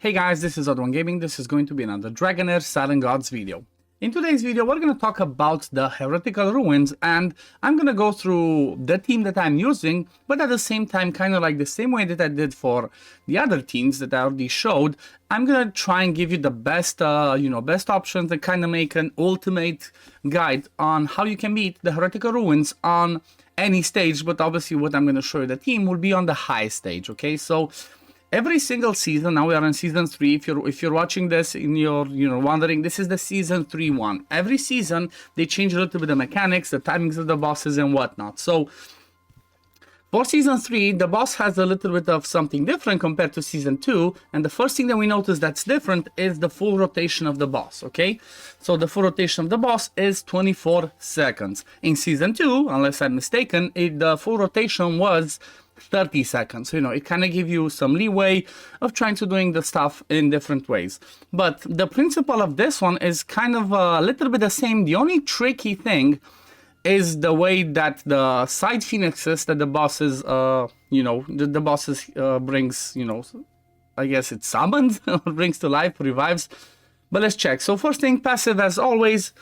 Hey guys, this is OddOneGaming. This is going to be another Dragonheir SilentGods video. In today's video, we're going to talk about the Heretical ruins, and I'm going to go through the team that I'm using, but at the same time, kind of like the same way that I did for the other teams that I already showed. I'm going to try and give you the best, best options and kind of make an ultimate guide on how you can beat the Heretical ruins on any stage. But obviously, what I'm going to show you the team will be on the high stage. Okay, so every single season, now we are in season 3. If you're watching this and you're wondering, this is the season 3 one. Every season they change a little bit the mechanics, the timings of the bosses and whatnot. So for season 3, the boss has a little bit of something different compared to season 2, and the first thing that we notice that's different is the full rotation of the boss. Okay, so the full rotation of the boss is 24 seconds. In season 2, unless I'm mistaken, the full rotation was 30 seconds. So, it kind of gives you some leeway of trying to doing the stuff in different ways. But the principle of this one is kind of a little bit the same. The only tricky thing is the way that the side phoenixes that the bosses, brings, I guess it summons or brings to life, revives. But let's check. So first thing, passive as always.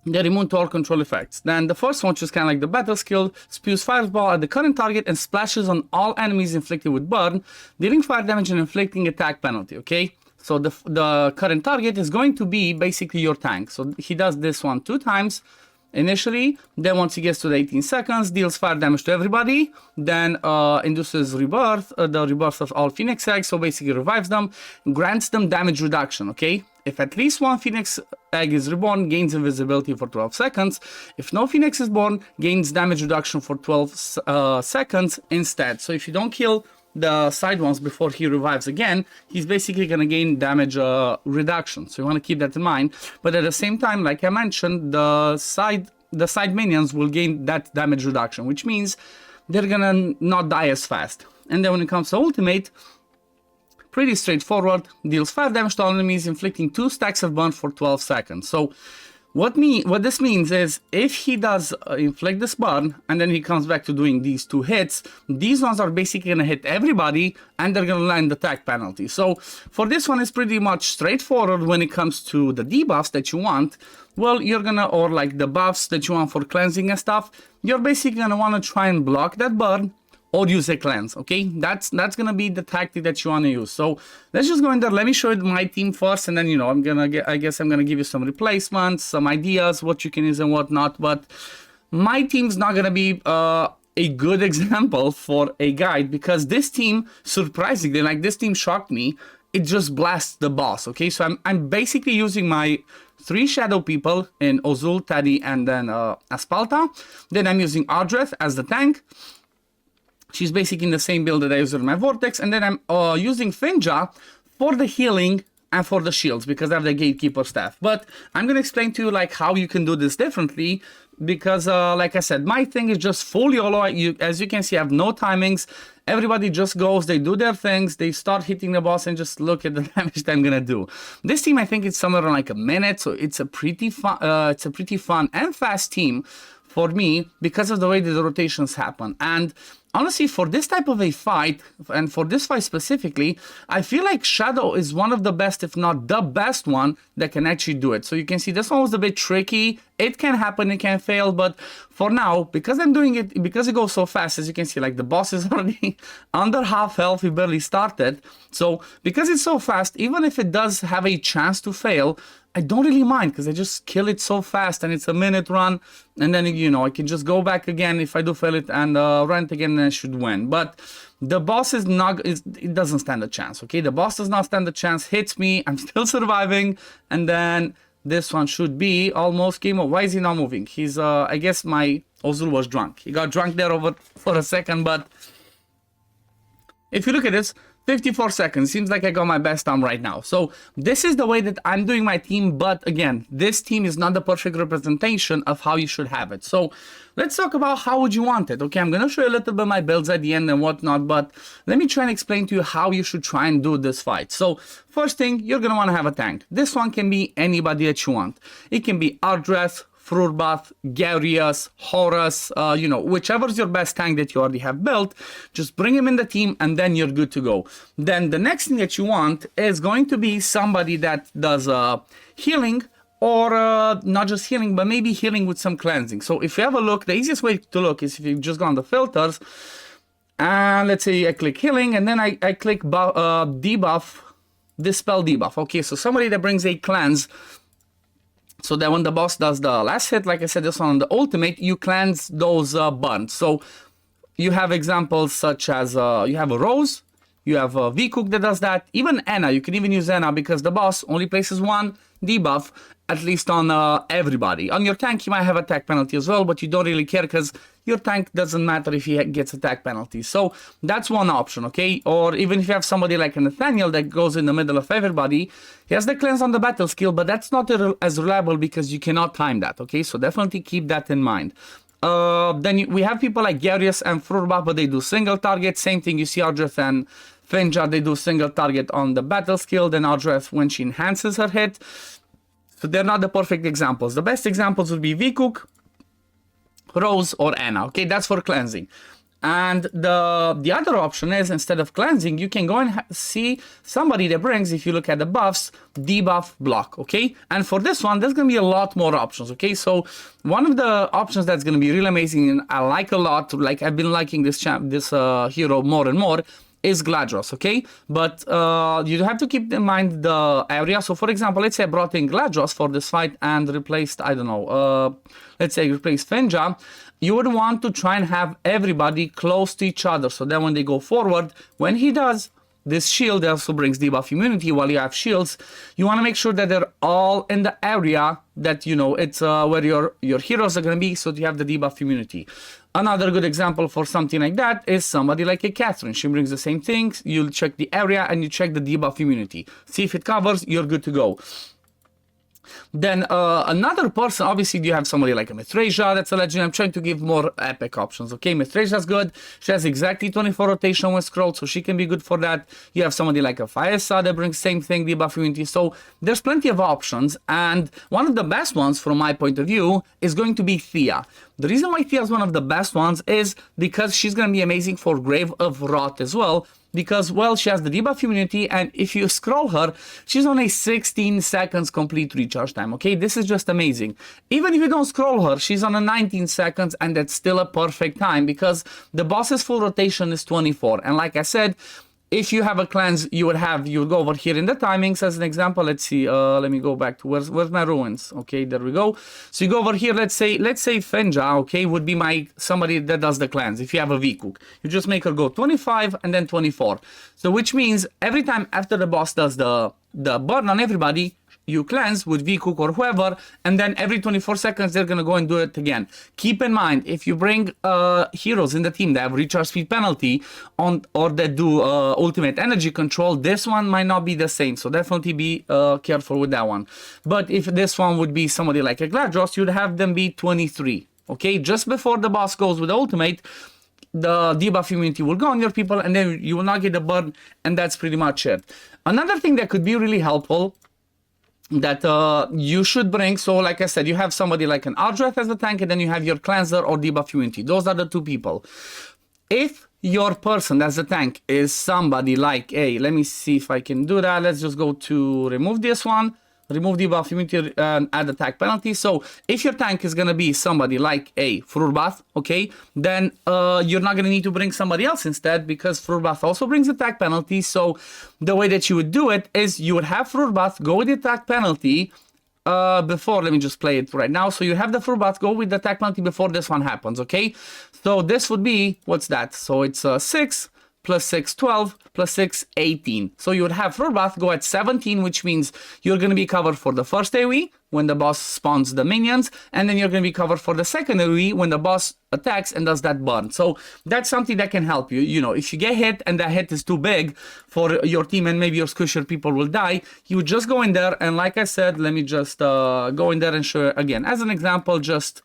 They remove all control effects. Then the first one, which is kind of like the battle skill, spews fireball at the current target and splashes on all enemies inflicted with burn, dealing fire damage and inflicting attack penalty. Okay, so the current target is going to be basically your tank. So he does this one 2 times initially. Then once he gets to the 18 seconds, deals fire damage to everybody. Then induces rebirth, the rebirth of all phoenix eggs. So basically revives them, grants them damage reduction. Okay. If at least one phoenix egg is reborn, gains invisibility for 12 seconds. If no phoenix is born, gains damage reduction for 12 seconds instead. So if you don't kill the side ones before he revives again, he's basically going to gain damage reduction. So you want to keep that in mind. But at the same time, like I mentioned, the side minions will gain that damage reduction, which means they're going to not die as fast. And then when it comes to ultimate, pretty straightforward, deals 5 damage to all enemies, inflicting 2 stacks of burn for 12 seconds. So what this means is, if he does inflict this burn, and then he comes back to doing these 2 hits, these ones are basically going to hit everybody, and they're going to land the attack penalty. So for this one, it's pretty much straightforward when it comes to the debuffs that you want. Well, you're gonna, or like the buffs that you want for cleansing and stuff, you're basically going to want to try and block that burn, or use a cleanse. Okay, that's gonna be the tactic that you want to use. So let's just go in there. Let me show you my team first, and then I guess I'm gonna give you some replacements, some ideas, what you can use and what not. But my team's not gonna be a good example for a guide, because this team, surprisingly, like this team shocked me. It just blasts the boss. Okay, so I'm basically using my 3 shadow people in Ozul, Teddy, and then Aspalta. Then I'm using Ardreth as the tank. She's basically in the same build that I use in my Vortex. And then I'm using Finja for the healing and for the shields, because I have the Gatekeeper staff. But I'm going to explain to you like how you can do this differently, because like I said, my thing is just full YOLO. As you can see, I have no timings. Everybody just goes, they do their things, they start hitting the boss, and just look at the damage that I'm going to do. This team, I think it's somewhere around like a minute, so it's a pretty fun and fast team for me, because of the way that the rotations happen. And honestly, for this type of a fight, and for this fight specifically, I feel like Shadow is one of the best, if not the best one, that can actually do it. So you can see this one was a bit tricky. It can happen, it can fail, but for now, because I'm doing it, because it goes so fast, as you can see, like the boss is already under half health, we barely started. So because it's so fast, even if it does have a chance to fail, I don't really mind, because I just kill it so fast, and it's a minute run, and then I can just go back again if I do fail it, and run it again, and I should win. But the boss is not, it doesn't stand a chance. Okay, the boss does not stand a chance. Hits me, I'm still surviving, and then this one should be almost game over. Why is he not moving? He's I guess my Ozul was drunk. He got drunk there for a second. But if you look at this, 54 seconds, seems like I got my best time right now. So this is the way that I'm doing my team, but again, this team is not the perfect representation of how you should have it. So let's talk about how would you want it. Okay, I'm going to show you a little bit my builds at the end and whatnot, but let me try and explain to you how you should try and do this fight. So first thing, you're going to want to have a tank. This one can be anybody that you want. It can be Ardreth, Fruitbath, Garius, Horus, whichever's your best tank that you already have built, just bring him in the team and then you're good to go. Then the next thing that you want is going to be somebody that does healing, or not just healing, but maybe healing with some cleansing. So if you have a look, the easiest way to look is if you just go on the filters, and let's say I click healing, and then I click debuff, dispel debuff. Okay, so somebody that brings a cleanse, so that when the boss does the last hit, like I said, this one on the ultimate, you cleanse those burns. So you have examples such as you have a Rose, you have a V-Cook that does that, even Anna. You can even use Anna because the boss only places one debuff, at least on everybody. On your tank, you might have attack penalty as well, but you don't really care because your tank doesn't matter if he gets attack penalty. So that's one option, okay? Or even if you have somebody like a Nathaniel that goes in the middle of everybody, he has the cleanse on the battle skill, but that's not as reliable because you cannot time that, okay? So definitely keep that in mind. Then we have people like Garius and Fruitbath, but they do single target. Same thing, you see Ardreth and Finja, they do single target on the battle skill. Then Ardreth when she enhances her hit. So they're not the perfect examples. The best examples would be V-Cook, Rose, or Anna. Okay, that's for cleansing. And the other option is, instead of cleansing, you can go and see somebody that brings, if you look at the buffs, debuff block, okay? And for this one, there's going to be a lot more options, okay? So one of the options that's going to be really amazing, and I like a lot, like I've been liking this hero more and more, is Gladros, okay? But you have to keep in mind the area. So for example, let's say I brought in Gladros for this fight and replaced, I don't know, let's say replaced Finja. You would want to try and have everybody close to each other, so that when they go forward, when he does this shield also brings debuff immunity while you have shields, you want to make sure that they're all in the area that, you know, it's where your heroes are going to be, so you have the debuff immunity. Another good example for something like that is somebody like a Catherine. She brings the same things. You'll check the area and you check the debuff immunity. See if it covers, you're good to go. Then another person, obviously you have somebody like a Mithrasia, that's a legend. I'm trying to give more epic options, okay? Mithrasia's good. She has exactly 24 rotation with scroll, so she can be good for that. You have somebody like a Faesa that brings same thing, debuff immunity. So there's plenty of options, and one of the best ones from my point of view is going to be Thea. The reason why Thea is one of the best ones is because she's going to be amazing for Grave of Rot as well, because, well, she has the debuff immunity, and if you scroll her, she's on a 16 seconds complete recharge time, okay? This is just amazing. Even if you don't scroll her, she's on a 19 seconds, and that's still a perfect time, because the boss's full rotation is 24, and like I said, if you have a cleanse, you would go over here in the timings as an example. Let's see, let me go back to where's my ruins. Okay, there we go. So you go over here, let's say Finja, okay, would be somebody that does the cleanse. If you have a V-Cook, you just make her go 25 and then 24. So which means every time after the boss does the burn on everybody, you cleanse with V-Cook or whoever, and then every 24 seconds they're gonna go and do it again. Keep in mind, if you bring heroes in the team that have recharge speed penalty or that do ultimate energy control, this one might not be the same, so definitely be careful with that one. But if this one would be somebody like a Gladros, you'd have them be 23, okay? Just before the boss goes with the ultimate, the debuff immunity will go on your people, and then you will not get the burn, and that's pretty much it. Another thing that could be really helpful that you should bring, so like I said, you have somebody like an Ardreth as a tank, and then you have your cleanser or debuff immunity. Those are the two people. If your person as a tank is somebody like let me see if I can do that. Let's just go to remove this one, remove debuff immunity and add attack penalty. So if your tank is gonna be somebody like a Fruitbath, okay, then you're not gonna need to bring somebody else instead, because Fruitbath also brings attack penalty. So the way that you would do it is you would have Fruitbath go with the attack penalty before, let me just play it right now. So you have the Fruitbath go with the attack penalty before this one happens, okay? So this would be, what's that? So it's 6 plus 6, 12, plus 6, 18. So you would have Fruitbath go at 17, which means you're going to be covered for the first AoE when the boss spawns the minions, and then you're going to be covered for the second AoE when the boss attacks and does that burn. So that's something that can help you. You know, if you get hit and that hit is too big for your team and maybe your squisher people will die, you would just go in there, and like I said, let me just go in there and show you again. As an example, just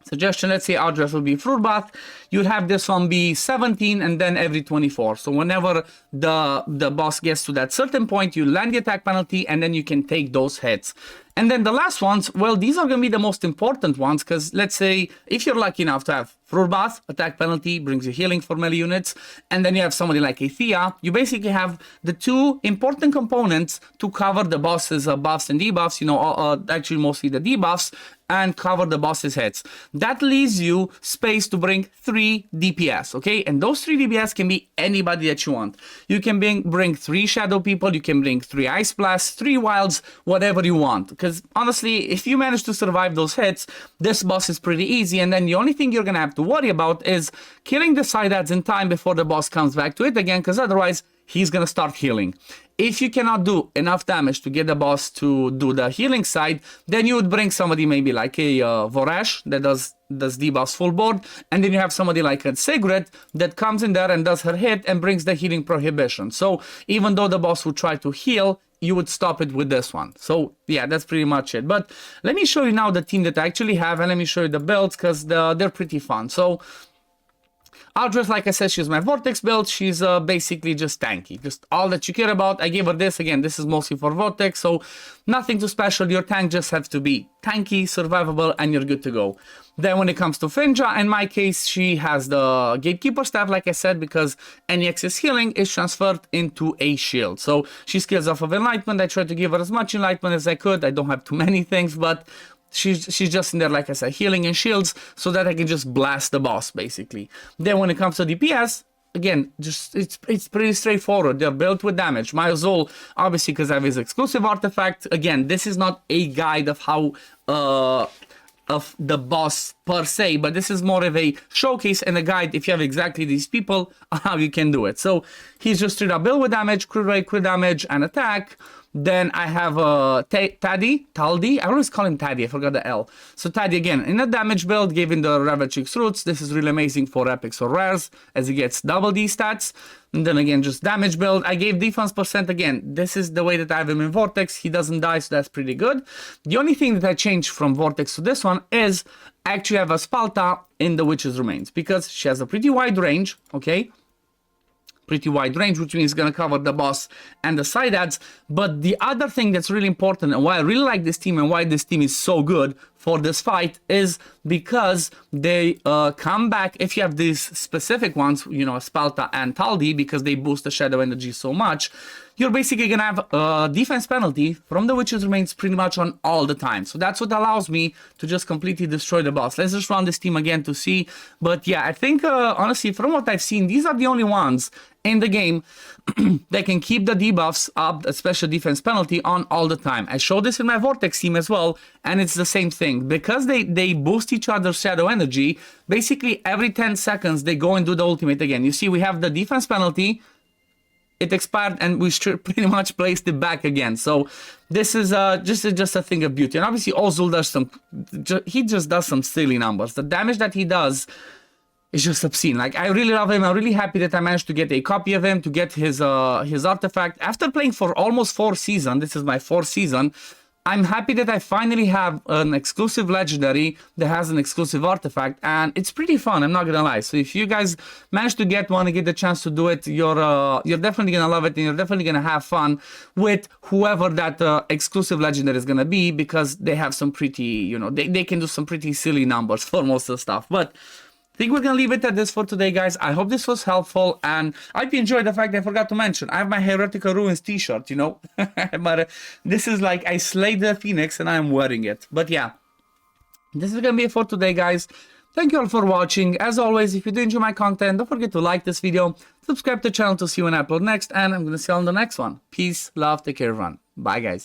Suggestion, let's say our dress will be fruit bath. You'd have this one be 17 and then every 24. So whenever the boss gets to that certain point, you land the attack penalty and then you can take those hits. And then the last ones, well, these are going to be the most important ones, because let's say if you're lucky enough to have fruit bath, attack penalty, brings you healing for melee units, and then you have somebody like Athea, you basically have the two important components to cover the boss's buffs and debuffs, you know, actually mostly the debuffs, and cover the boss's hits. That leaves you space to bring 3 DPS, okay? And those 3 DPS can be anybody that you want. You can bring 3 shadow people, you can bring 3 ice blasts, 3 wilds, whatever you want. Because honestly, if you manage to survive those hits, this boss is pretty easy, and then the only thing you're gonna have to worry about is killing the side adds in time before the boss comes back to it again, because otherwise he's gonna start healing. If you cannot do enough damage to get the boss to do the healing side, then you would bring somebody maybe like a Voresh that does debuffs full board, and then you have somebody like a Sigrid that comes in there and does her hit and brings the healing prohibition. So even though the boss would try to heal, you would stop it with this one. So yeah, that's pretty much it. But let me show you now the team that I actually have, and let me show you the builds, because they're pretty fun. So Aldrich, like I said, she's my Vortex build. She's basically just tanky. Just all that you care about. I gave her this. Again, this is mostly for Vortex, so nothing too special. Your tank just has to be tanky, survivable, and you're good to go. Then when it comes to Finja, in my case, she has the Gatekeeper staff, like I said, because any excess healing is transferred into a shield. So she scales off of Enlightenment. I tried to give her as much Enlightenment as I could. I don't have too many things, but she's just in there, like I said, healing and shields, so that I can just blast the boss, basically. Then when it comes to DPS, again, just it's pretty straightforward. They're built with damage. My Azul, obviously, because I have his exclusive artifact. Again, this is not a guide of how of the boss per se, but this is more of a showcase and a guide if you have exactly these people on how you can do it. So he's just straight up build with damage, crit rate, crit damage, and attack. Then I have Taldi. I always call him Taddy, I forgot the L. So Taddy, again, in a damage build, given the Ravagix roots, this is really amazing for epics or rares, as he gets double D stats. And then again, just damage build. I gave defense percent again. This is the way that I have him in Vortex. He doesn't die, so that's pretty good. The only thing that I changed from Vortex to this one is I actually have a Spalta in the Witch's Remains, because she has a pretty wide range, okay? Pretty wide range, which means it's going to cover the boss and the side adds. But the other thing that's really important, and why I really like this team and why this team is so good for this fight, is because they come back, if you have these specific ones, you know, Spalta and Taldi, because they boost the shadow energy so much, you're basically going to have a defense penalty from the Witch's Remains pretty much on all the time. So that's what allows me to just completely destroy the boss. Let's just run this team again to see. But yeah, I think, honestly, from what I've seen, these are the only ones in the game that can keep the debuffs up, a special defense penalty, on all the time. I showed this in my Vortex team as well, and it's the same thing. Because they boost each other's shadow energy, basically every 10 seconds they go and do the ultimate again. You see, we have the defense penalty, it expired, and we pretty much placed it back again. So this is just a thing of beauty. And obviously Ozul does he just does some silly numbers. The damage that he does is just obscene. Like, I really love him. I'm really happy that I managed to get a copy of him, to get his artifact. After playing for almost 4 seasons, this is my 4th season, I'm happy that I finally have an exclusive legendary that has an exclusive artifact, and it's pretty fun, I'm not gonna lie. So if you guys manage to get one and get the chance to do it, you're definitely gonna love it, and you're definitely gonna have fun with whoever that exclusive legendary is gonna be, because they have some pretty, you know, they can do some pretty silly numbers for most of the stuff. But I think we're gonna leave it at this for today, guys. I hope this was helpful, and I hope you enjoyed the fact that I forgot to mention I have my Heretical Ruins t-shirt, you know. But this is like, I slayed the Phoenix and I'm wearing it. But yeah, this is gonna be it for today, guys. Thank you all for watching. As always, if you do enjoy my content, don't forget to like this video, subscribe to the channel to see when I upload next, and I'm gonna see you on the next one. Peace, love, take care, everyone. Bye, guys.